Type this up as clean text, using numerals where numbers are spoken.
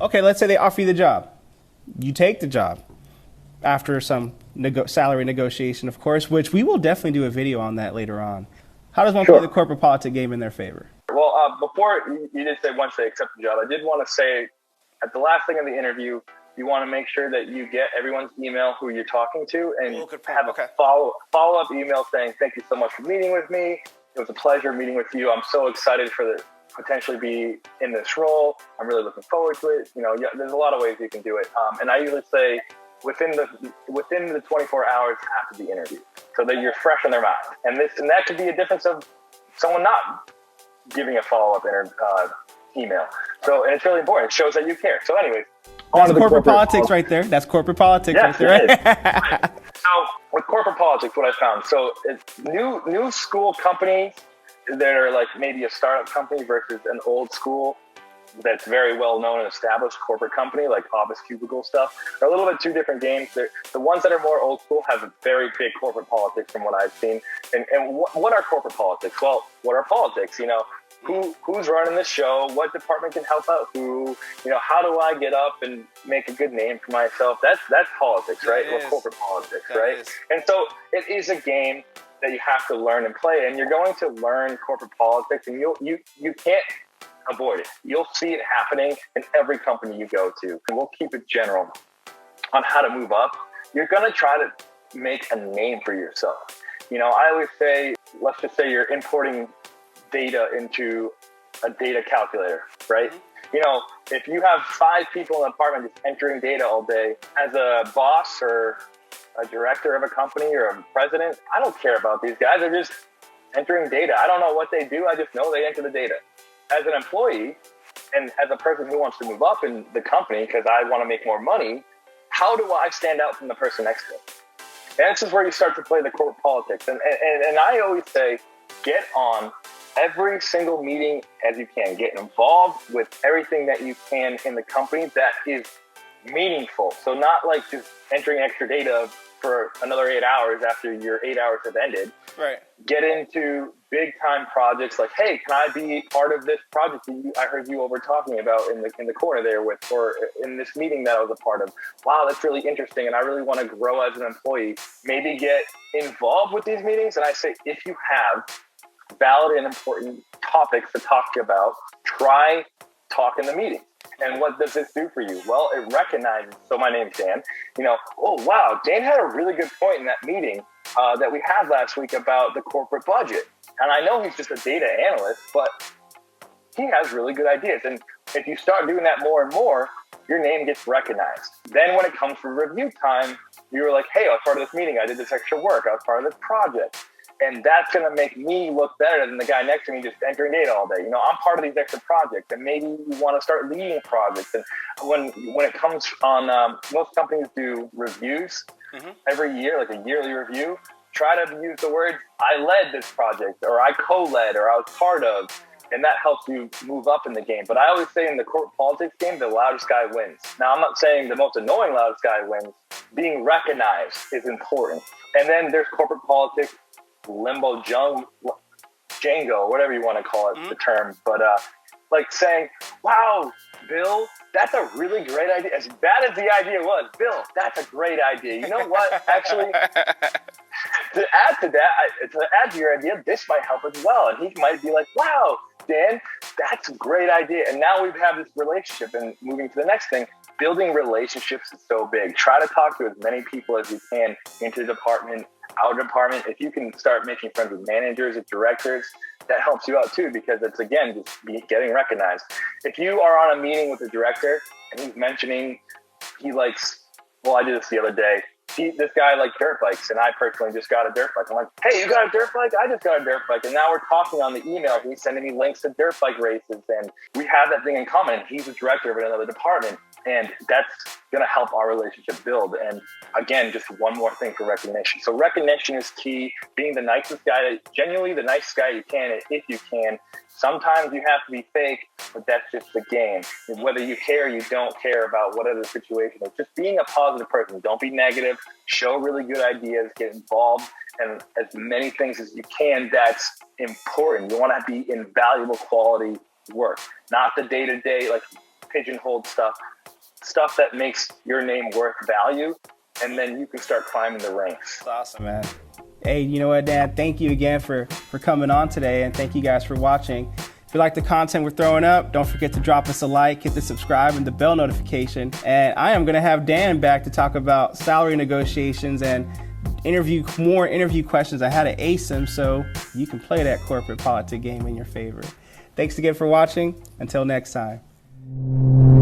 Okay, let's say they offer you the job. You take the job after some salary negotiation, of course, which we will definitely do a video on that later on. How does one play the corporate politic game in their favor? Well, before you did say once they accept the job, I did want to say at the last thing of the interview, you want to make sure that you get everyone's email who you're talking to and have a follow-up email saying, thank you so much for meeting with me. It was a pleasure meeting with you. I'm so excited for the potentially be in this role. I'm really looking forward to it. There's a lot of ways you can do it. And I usually say within the 24 hours after the interview, so that you're fresh in their mind. And that could be a difference of someone not giving a follow-up email. So, and it's really important. It shows that you care. So anyways. That's corporate politics right there. That's corporate politics right there. Right. So with corporate politics, what I found, so it's new school companies that are like maybe a startup company versus an old school that's very well known and established corporate company like office cubicle stuff. They're a little bit two different games. The ones that are more old school have a very big corporate politics from what I've seen. And what are corporate politics? Well, what are politics? Who's running the show? What department can help out who? How do I get up and make a good name for myself? That's politics, right? Well, corporate politics, right? And so it is a game that you have to learn and play, and you're going to learn corporate politics, and you can't avoid it. You'll see it happening in every company you go to. And we'll keep it general on how to move up. You're going to try to make a name for yourself. I always say, let's just say you're importing data into a data calculator, right? If you have 5 people in the department just entering data all day, as a boss or a director of a company or a president, I don't care about these guys. They're just entering data. I don't know what they do. I just know they enter the data. As an employee and as a person who wants to move up in the company because I want to make more money, how do I stand out from the person next to me? And this is where you start to play the corporate politics. And I always say, get on every single meeting as you can. Get involved with everything that you can in the company that is meaningful. So not like just entering extra data for another 8 hours after your 8 hours have ended. Right. Get into big time projects like, hey, can I be part of this project that I heard you over talking about in the corner there with, or in this meeting that I was a part of? Wow, that's really interesting. And I really want to grow as an employee. Maybe get involved with these meetings. And I say, if you have valid and important topics to talk about, try talk in the meeting. And what does this do for you? Well, it recognizes, so my name's Dan, oh, wow, Dan had a really good point in that meeting that we had last week about the corporate budget. And I know he's just a data analyst, but he has really good ideas. And if you start doing that more and more, your name gets recognized. Then when it comes for review time, you're like, hey, I was part of this meeting. I did this extra work. I was part of this project. And that's going to make me look better than the guy next to me just entering data all day. I'm part of these extra projects, and maybe you want to start leading projects. And when it comes on, most companies do reviews every year, like a yearly review. Try to use the words, I led this project, or I co-led, or I was part of, and that helps you move up in the game. But I always say in the corporate politics game, the loudest guy wins. Now, I'm not saying the most annoying loudest guy wins. Being recognized is important. And then there's corporate politics, limbo Django, whatever you want to call it, the term. But like saying, wow, Bill, that's a really great idea. As bad as the idea was, Bill, that's a great idea. You know what? Actually, to add to your idea, this might help as well. And he might be like, wow, Dan, that's a great idea. And now we have this relationship. And moving to the next thing, building relationships is so big. Try to talk to as many people as you can into the department, our department. If you can start making friends with managers and directors, that helps you out too, because it's, again, just getting recognized. If you are on a meeting with a director and he's mentioning he likes, well, I did this the other day. This guy likes dirt bikes, and I personally just got a dirt bike. I'm like, hey, you got a dirt bike? I just got a dirt bike. And now we're talking on the email. He's sending me links to dirt bike races, and we have that thing in common. He's the director of another department, and that's going to help our relationship build. And again, just one more thing for recognition. So recognition is key. Being the nicest guy, genuinely the nicest guy you can, if you can. Sometimes you have to be fake, but that's just the game. And whether you care or you don't care about whatever the situation is, just being a positive person. Don't be negative. Show really good ideas. Get involved in as many things as you can. That's important. You want to be in valuable quality work, not the day-to-day, like pigeonholed stuff. stuff that makes your name worth value, and then you can start climbing the ranks. That's awesome, man. Hey, you know what, Dan? Thank you again for coming on today, and thank you guys for watching. If you like the content we're throwing up, don't forget to drop us a like, hit the subscribe and the bell notification. And I am going to have Dan back to talk about salary negotiations and more interview questions on how to ace them so you can play that corporate politic game in your favor. Thanks again for watching. Until next time.